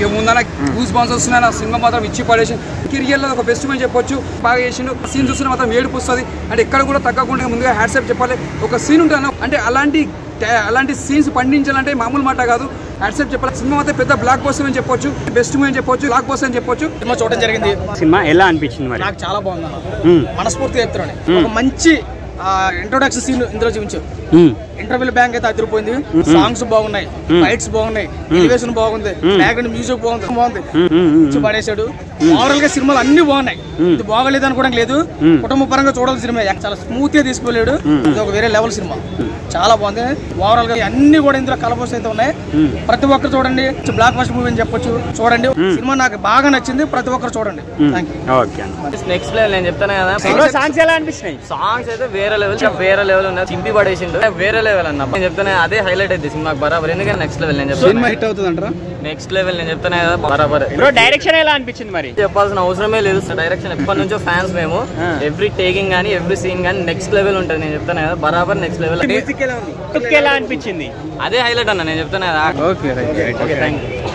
ఏముందన్న goose బాన్స్ వస్తున్నాయి. నా cinema మాత్రం ఇచ్చి పడేసి కెరియర్లో ఒక బెస్ట్ అని చెప్పొచ్చు. బాగా చేసిండు. సీన్ చూస్తున్న మాత్రం ఏడుపు వస్తుంది. అంటే ఎక్కడ కూడా తగ్గకుండా ముందుగా హ్యాట్సాప్ చెప్పాలి. ఒక సీన్ ఉంటాను అంటే అలాంటి సీన్స్ పండించాలంటే మామూలు మాట కాదు. హ్యాట్సాప్ చెప్పాలి. సినిమా అయితే పెద్ద బ్లాక్ బస్టర్ అని చెప్పొచ్చు, బెస్ట్ మూవీ అని చెప్పొచ్చు, బ్లాక్ బస్టర్ అని చెప్పొచ్చు. సినిమా చూడడం జరిగింది. సినిమా ఎలా అనిపించింది మరి? నాకు చాలా బాగుంది. మనస్ఫూర్తిగా చెప్తున్నాను. ఒక మంచి ఇంట్రొడక్షన్ సీన్ ఇందులో చూపించారు. ఇంటర్వ్యూల బ్యాంక్ అయితే అదిరిపోయింది. సాంగ్స్ బాగున్నాయి, ఫైట్స్ బాగున్నాయి, ఎలివేషన్ బాగుంది, బ్యాక్గ్రౌండ్ మ్యూజిక్ బాగుంది. పడేశాడు. ఓవరాల్ గా సినిమాలు అన్ని బాగున్నాయి. ఇది బాగలేదు అనుకోవడం లేదు. కుటుంబ పరంగా చూడాల్సిన సినిమా. చాలా స్మూత్ గా తీసుకువెళ్ళాడు. ఇది ఒక వేరే లెవెల్ సినిమా. చాలా బాగుంది. ఓవరాల్ గా అన్ని కూడా ఇందులో కలబోస్ అయితే ఉన్నాయి. ప్రతి ఒక్కరు చూడండి. బ్లాక్ బస్టర్ మూవీ అని చెప్పొచ్చు. చూడండి. సినిమా నాకు బాగా నచ్చింది. ప్రతి ఒక్కరు చూడండి. నెక్స్ట్ లెవెల్ నేను చెప్తాను కదా. సాంగ్స్ ఎలా అనిపిస్తున్నాయి? సాంగ్స్ అయితే వేరే లెవెల్ ఉన్నాయి. చింపి పడేసిండు. వేరే లెవెల్ అన్న. నేను చెప్తానే అదే హైలైట్ అయితే సినిమాకి బరాబర్. ఎందుకంటే నెక్స్ట్ లెవెల్ నేను చెప్తాను. నెక్స్ట్ లెవెల్ నేను చెప్తానే కదా బరాబర్. డైరెక్షన్ ఎలా అనిపించింది మరి? చెప్పాల్సిన అవసరమే లేదు. డైరెక్షన్ ఎప్పటి నుంచో ఫ్యాన్స్ మేము. ఎవ్రీ టేకింగ్ గానీ ఎవ్రీ సీన్ గానీ నెక్స్ట్ లెవెల్ ఉంటుంది. నేను చెప్తాను కదా బరాబర్ నెక్స్ట్ లెవెల్. ఎలా అనిపించింది? అదే హైలైట్ అన్న. నేను చెప్తాను కదా. Okay thank you.